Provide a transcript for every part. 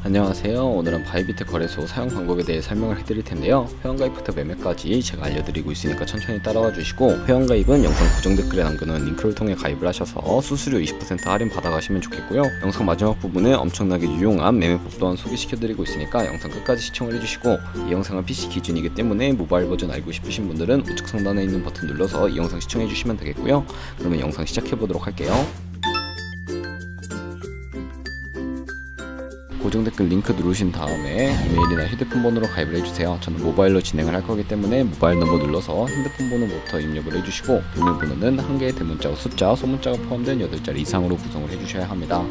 안녕하세요. 오늘은 바이비트 거래소 사용 방법에 대해 설명을 해드릴 텐데요. 회원가입부터 매매까지 제가 알려드리고 있으니까 천천히 따라와 주시고, 회원가입은 영상 고정 댓글에 남겨놓은 링크를 통해 가입을 하셔서 수수료 20% 할인 받아가시면 좋겠고요. 영상 마지막 부분에 엄청나게 유용한 매매법 또한 소개시켜드리고 있으니까 영상 끝까지 시청을 해주시고, 이 영상은 PC 기준이기 때문에 모바일 버전 알고 싶으신 분들은 우측 상단에 있는 버튼 눌러서 이 영상 시청해주시면 되겠고요. 그러면 영상 시작해보도록 할게요. 고정 댓글 링크 누르신 다음에 이메일이나 휴대폰 번호로 가입을 해주세요. 저는 모바일로 진행을 할 거기 때문에 모바일 넘버 눌러서 핸드폰 번호부터 입력을 해주시고, 비밀번호는 한 개의 대문자와 숫자, 소문자가 포함된 8자리 이상으로 구성을 해주셔야 합니다.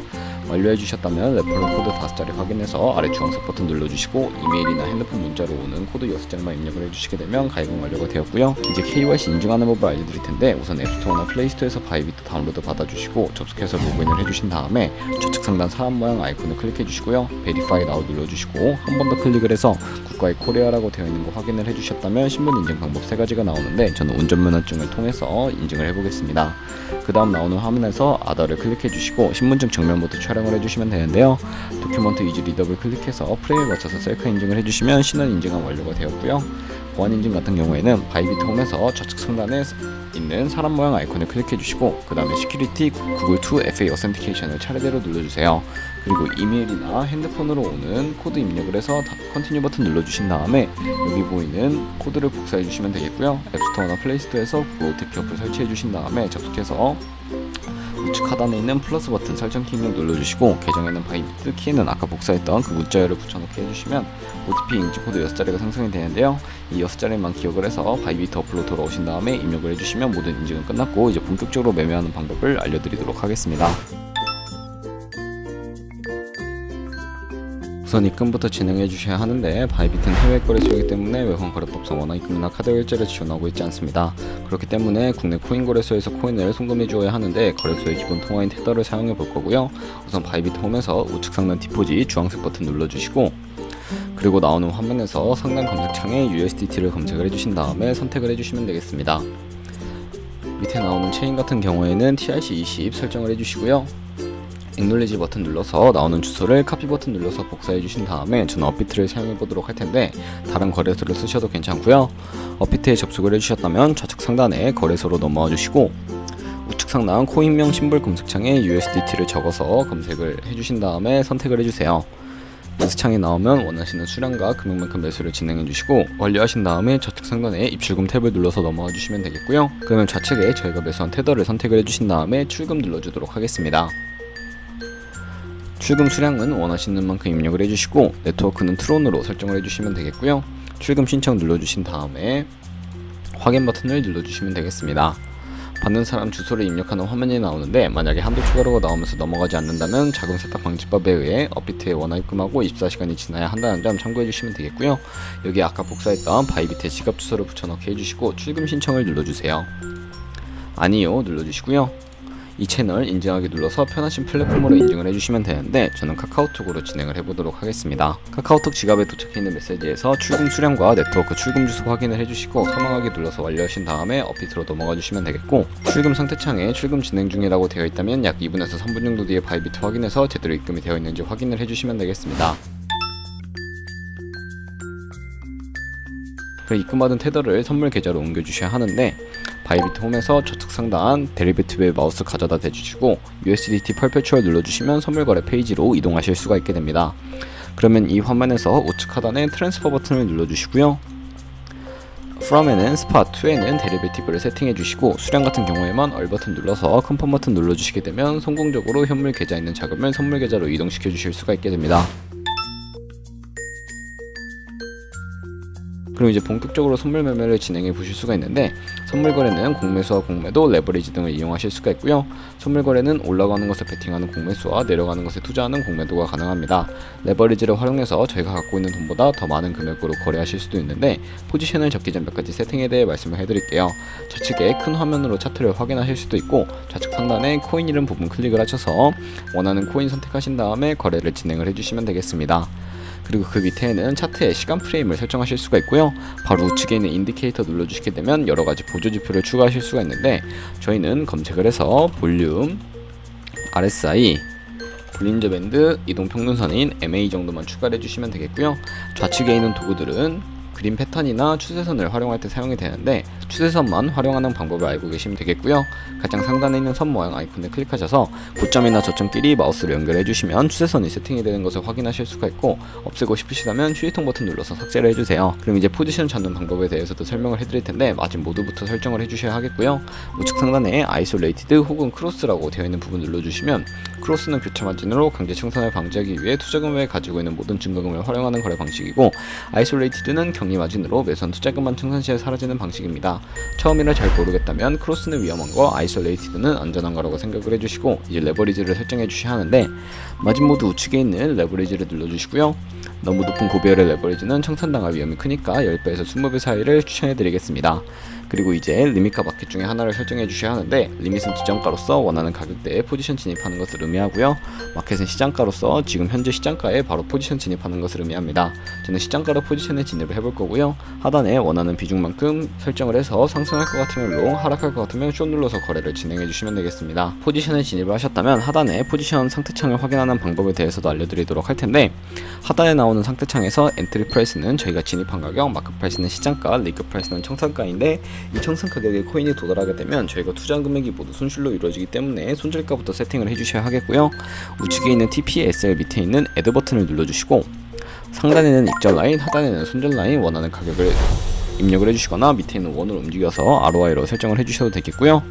완료해주셨다면 레퍼럴 코드 5자리 확인해서 아래 주황색 버튼 눌러주시고, 이메일이나 핸드폰 문자로 오는 코드 6자리만 입력을 해주시게 되면 가입은 완료가 되었고요. 이제 KYC 인증하는 법을 알려드릴 텐데, 우선 앱스토어나 플레이스토어에서 바이비트 다운로드 받아주시고 접속해서 로그인을 해주신 다음에 좌측 상단 사람 모양 아이콘을 클릭해주시고요. 베리파이 나우 눌러주시고 한 번 더 클릭을 해서 국가의 코리아라고 되어 있는 거 확인을 해주셨다면 신분 인증 방법 3가지가 나오는데, 저는 운전면허증을 통해서 인증을 해보겠습니다. 그 다음 나오는 화면에서 아더를 클릭해주시고 신분증 정면부터 촬영을 해주시면 되는데요. 도큐먼트 이즈 리더블 클릭해서 프레임에 맞춰서 셀카 인증을 해주시면 신원 인증은 완료가 되었고요. 보안 인증 같은 경우에는 바이비트 홈에서 좌측 상단에 있는 사람 모양 아이콘을 클릭해주시고, 그 다음에 시큐리티 구글 2 FA 어센티케이션을 차례대로 눌러주세요. 그리고 이메일이나 핸드폰으로 오는 코드 입력을 해서 컨티뉴 버튼 눌러주신 다음에 여기 보이는 코드를 복사해주시면 되겠고요. 앱스토어나 플레이스토어에서 구글 OTP 어플 설치해주신 다음에 접속해서 우측 하단에 있는 플러스 버튼 설정 키 입력 눌러주시고, 계정에는 바이비트, 키에는 아까 복사했던 그 문자열을 붙여넣기 해주시면 OTP 인증 코드 6자리가 생성이 되는데요. 이 6자리만 기억을 해서 바이비트 어플로 돌아오신 다음에 입력을 해주시면 모든 인증은 끝났고, 이제 본격적으로 매매하는 방법을 알려드리도록 하겠습니다. 우선 입금부터 진행해 주셔야 하는데, 바이비트는 해외 거래소이기 때문에 외환 거래법상 원화 입금이나 카드 결제를 지원하고 있지 않습니다. 그렇기 때문에 국내 코인 거래소에서 코인을 송금해 주어야 하는데, 거래소의 기본 통화인 테더를 사용해 볼 거고요. 우선 바이비트 홈에서 우측 상단 디포짓 주황색 버튼 눌러주시고, 그리고 나오는 화면에서 상단 검색창에 USDT를 검색을 해주신 다음에 선택을 해주시면 되겠습니다. 밑에 나오는 체인 같은 경우에는 TRC20 설정을 해주시고요. 액놀리지 버튼 눌러서 나오는 주소를 카피 버튼 눌러서 복사해 주신 다음에 저는 업비트를 사용해 보도록 할 텐데, 다른 거래소를 쓰셔도 괜찮고요. 업비트에 접속을 해주셨다면 좌측 상단에 거래소로 넘어와 주시고, 우측 상단 코인명 심볼 검색창에 USDT를 적어서 검색을 해주신 다음에 선택을 해주세요. 매수창이 나오면 원하시는 수량과 금액만큼 매수를 진행해 주시고, 완료하신 다음에 좌측 상단에 입출금 탭을 눌러서 넘어와 주시면 되겠고요. 그러면 좌측에 저희가 매수한 테더를 선택을 해주신 다음에 출금 눌러주도록 하겠습니다. 출금 수량은 원하시는 만큼 입력을 해주시고, 네트워크는 트론으로 설정을 해주시면 되겠고요. 출금 신청 눌러주신 다음에 확인 버튼을 눌러주시면 되겠습니다. 받는 사람 주소를 입력하는 화면이 나오는데, 만약에 한도 추가로가 나오면서 넘어가지 않는다면 자금 세탁 방지법에 의해 업비트에 원화 입금하고 24시간이 지나야 한다는 점 참고해 주시면 되겠고요. 여기 아까 복사했던 바이비트의 지갑 주소를 붙여넣기 해주시고 출금 신청을 눌러주세요. 아니요 눌러주시고요. 이 채널 인증하기 눌러서 편하신 플랫폼으로 인증을 해주시면 되는데, 저는 카카오톡으로 진행을 해보도록 하겠습니다. 카카오톡 지갑에 도착해있는 메시지에서 출금 수량과 네트워크 출금 주소 확인을 해주시고, 서명하기 눌러서 완료하신 다음에 업비트로 넘어가 주시면 되겠고, 출금 상태창에 출금 진행 중이라고 되어 있다면 약 2분에서 3분 정도 뒤에 바이비트 확인해서 제대로 입금이 되어 있는지 확인을 해주시면 되겠습니다. 그리고 입금받은 테더를 선물 계좌로 옮겨주셔야 하는데, 바이비트 홈에서 좌측 상단 데리베티브에 마우스 가져다 대주시고 USDT 펄페추얼 눌러주시면 선물 거래 페이지로 이동하실 수가 있게 됩니다. 그러면 이 화면에서 우측 하단에 트랜스퍼 버튼을 눌러주시고요. From에는 스팟, to에는 데리베티브를 세팅해 주시고, 수량 같은 경우에만 얼 버튼 눌러서 컨펌 버튼 눌러주시게 되면 성공적으로 현물 계좌에 있는 자금을 선물 계좌로 이동시켜 주실 수가 있게 됩니다. 그럼 이제 본격적으로 선물 매매를 진행해 보실 수가 있는데, 선물 거래는 공매수와 공매도, 레버리지 등을 이용하실 수가 있고요. 선물 거래는 올라가는 것에 베팅하는 공매수와 내려가는 것에 투자하는 공매도가 가능합니다. 레버리지를 활용해서 저희가 갖고 있는 돈보다 더 많은 금액으로 거래하실 수도 있는데, 포지션을 적기 전 몇 가지 세팅에 대해 말씀을 해드릴게요. 좌측에 큰 화면으로 차트를 확인하실 수도 있고, 좌측 상단에 코인 이름 부분 클릭을 하셔서 원하는 코인 선택하신 다음에 거래를 진행을 해주시면 되겠습니다. 그리고 그 밑에는 차트의 시간 프레임을 설정하실 수가 있고요. 바로 우측에 있는 인디케이터 눌러주시게 되면 여러가지 보조지표를 추가하실 수가 있는데, 저희는 검색을 해서 볼륨, RSI, 볼린저 밴드, 이동 평균선인 MA 정도만 추가를 해주시면 되겠고요. 좌측에 있는 도구들은 그림 패턴이나 추세선을 활용할 때 사용이 되는데 추세선만 활용하는 방법을 알고 계시면 되겠고요. 가장 상단에 있는 선 모양 아이콘을 클릭하셔서 고점이나 저점끼리 마우스를 연결해 주시면 추세선이 세팅이 되는 것을 확인하실 수가 있고, 없애고 싶으시다면 휴지통 버튼 눌러서 삭제를 해주세요. 그럼 이제 포지션 잡는 방법에 대해서도 설명을 해드릴 텐데 마진 모드부터 설정을 해주셔야 하겠고요. 우측 상단에 아이솔레이티드 혹은 크로스라고 되어 있는 부분 눌러주시면, 크로스는 교차 마진으로 강제 청산을 방지하기 위해 투자금 외에 가지고 있는 모든 증거금을 활용하는 거래 방식이고, 아이솔레이티드는 격리 마진으로 매수한 투자금만 청산 시에 사라지는 방식입니다. 처음이라 잘 모르겠다면 크로스는 위험한 거, 아이솔레이티드는 안전한 거라고 생각을 해주시고 이제 레버리지를 설정해 주셔야 하는데, 마진 모드 우측에 있는 레버리지를 눌러주시고요. 너무 높은 고배열의 레버리지는 청산당할 위험이 크니까 10배에서 20배 사이를 추천해 드리겠습니다. 그리고 이제 리밋과 마켓 중에 하나를 설정해 주셔야 하는데, 리밋은 지정가로서 원하는 가격대에 포지션 진입하는 것을 의미하고요. 마켓은 시장가로서 지금 현재 시장가에 바로 포지션 진입하는 것을 의미합니다. 저는 시장가로 포지션에 진입을 해볼 거고요. 하단에 원하는 비중만큼 설정을 해서 상승할 것 같으면 롱, 하락할 것 같으면 숏 눌러서 거래를 진행해 주시면 되겠습니다. 포지션에 진입을 하셨다면 하단에 포지션 상태창을 확인하는 방법에 대해서도 알려드리도록 할 텐데, 하단에 나오는 상태창에서 엔트리 프라이스는 저희가 진입한 가격, 마크 프라이스는 시장가, 리그 프라이스는 청산가인데, 이 청산 가격에 코인이 도달하게 되면 저희가 투자 금액이 모두 손실로 이루어지기 때문에 손절가부터 세팅을 해주셔야 하겠고요. 우측에 있는 TP, SL 밑에 있는 애드 버튼을 눌러주시고, 상단에는 입절 라인, 하단에는 손절 라인 원하는 가격을 입력을 해주시거나 밑에 있는 원을 움직여서 ROI로 설정을 해주셔도 되겠고요.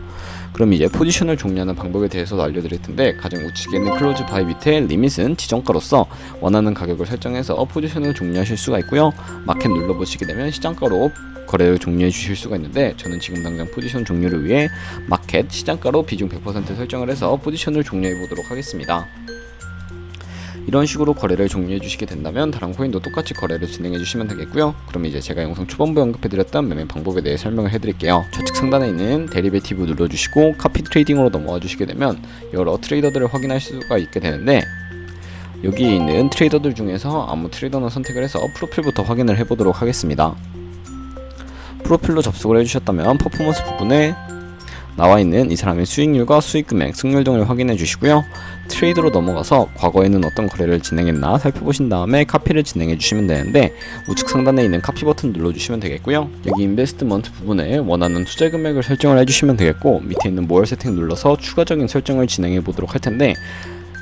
그럼 이제 포지션을 종료하는 방법에 대해서도 알려드릴 텐데, 가장 우측에 있는 클로즈 바이 밑에 리밋은 지정가로서 원하는 가격을 설정해서 포지션을 종료하실 수가 있고요. 마켓 눌러보시게 되면 시장가로 거래를 종료해 주실 수가 있는데, 저는 지금 당장 포지션 종료를 위해 마켓 시장가로 비중 100% 설정을 해서 포지션을 종료해 보도록 하겠습니다. 이런 식으로 거래를 종료해 주시게 된다면 다른 코인도 똑같이 거래를 진행해 주시면 되겠고요. 그럼 이제 제가 영상 초반부에 언급해 드렸던 매매 방법에 대해 설명을 해 드릴게요. 좌측 상단에 있는 데리베티브 눌러주시고 카피 트레이딩으로 넘어와 주시게 되면 여러 트레이더들을 확인할 수가 있게 되는데, 여기에 있는 트레이더들 중에서 아무 트레이더나 선택을 해서 프로필부터 확인을 해 보도록 하겠습니다. 프로필로 접속을 해주셨다면 퍼포먼스 부분에 나와 있는 이 사람의 수익률과 수익금액, 승률 등을 확인해 주시고요. 트레이드로 넘어가서 과거에는 어떤 거래를 진행했나 살펴보신 다음에 카피를 진행해 주시면 되는데, 우측 상단에 있는 카피 버튼 눌러주시면 되겠고요. 여기 인베스트먼트 부분에 원하는 투자 금액을 설정을 해주시면 되겠고, 밑에 있는 모어 세팅 눌러서 추가적인 설정을 진행해 보도록 할 텐데,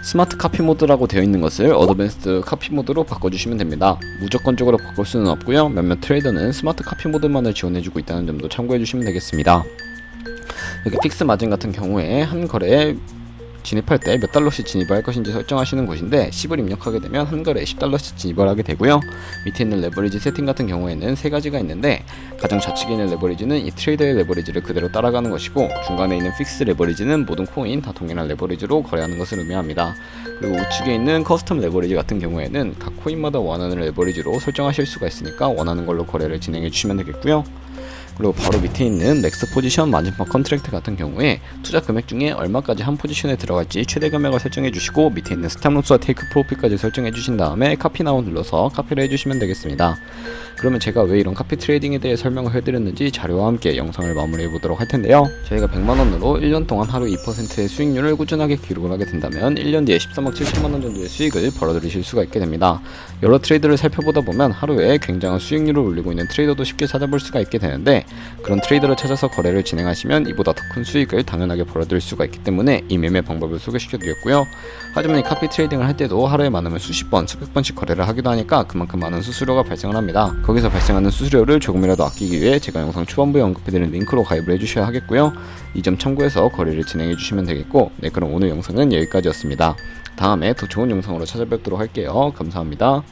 스마트 카피 모드라고 되어 있는 것을 어드밴스드 카피 모드로 바꿔주시면 됩니다. 무조건적으로 바꿀 수는 없고요. 몇몇 트레이더는 스마트 카피 모드만을 지원해주고 있다는 점도 참고해주시면 되겠습니다. 여기 픽스 마진 같은 경우에 한 거래에 진입할 때 몇 달러씩 진입을 할 것인지 설정하시는 곳인데, 10을 입력하게 되면 한 거래에 10달러씩 진입을 하게 되고요. 밑에 있는 레버리지 세팅 같은 경우에는 세 가지가 있는데, 가장 좌측에 있는 레버리지는 이 트레이더의 레버리지를 그대로 따라가는 것이고, 중간에 있는 픽스 레버리지는 모든 코인 다 동일한 레버리지로 거래하는 것을 의미합니다. 그리고 우측에 있는 커스텀 레버리지 같은 경우에는 각 코인마다 원하는 레버리지로 설정하실 수가 있으니까 원하는 걸로 거래를 진행해 주시면 되겠고요. 그리고 바로 밑에 있는 맥스 포지션 마진파 컨트랙트 같은 경우에 투자 금액 중에 얼마까지 한 포지션에 들어갈지 최대 금액을 설정해 주시고, 밑에 있는 스탑로스와 테이크 프로핏까지 설정해 주신 다음에 카피 나우 눌러서 카피를 해주시면 되겠습니다. 그러면 제가 왜 이런 카피 트레이딩에 대해 설명을 해드렸는지 자료와 함께 영상을 마무리해 보도록 할 텐데요. 저희가 100만원으로 1년 동안 하루 2%의 수익률을 꾸준하게 기록을 하게 된다면 1년 뒤에 13억 7천만원 정도의 수익을 벌어들이실 수가 있게 됩니다. 여러 트레이드를 살펴보다 보면 하루에 굉장한 수익률을 올리고 있는 트레이더도 쉽게 찾아볼 수가 있게 되는데, 그런 트레이더를 찾아서 거래를 진행하시면 이보다 더 큰 수익을 당연하게 벌어들일 수가 있기 때문에 이 매매 방법을 소개시켜 드렸고요. 하지만 이 카피 트레이딩을 할 때도 하루에 많으면 수십 번, 수백 번씩 거래를 하기도 하니까 그만큼 많은 수수료가 발생을 합니다. 거기서 발생하는 수수료를 조금이라도 아끼기 위해 제가 영상 초반부에 언급해드린 링크로 가입을 해주셔야 하겠고요. 이 점 참고해서 거래를 진행해 주시면 되겠고, 네, 그럼 오늘 영상은 여기까지였습니다. 다음에 더 좋은 영상으로 찾아뵙도록 할게요. 감사합니다.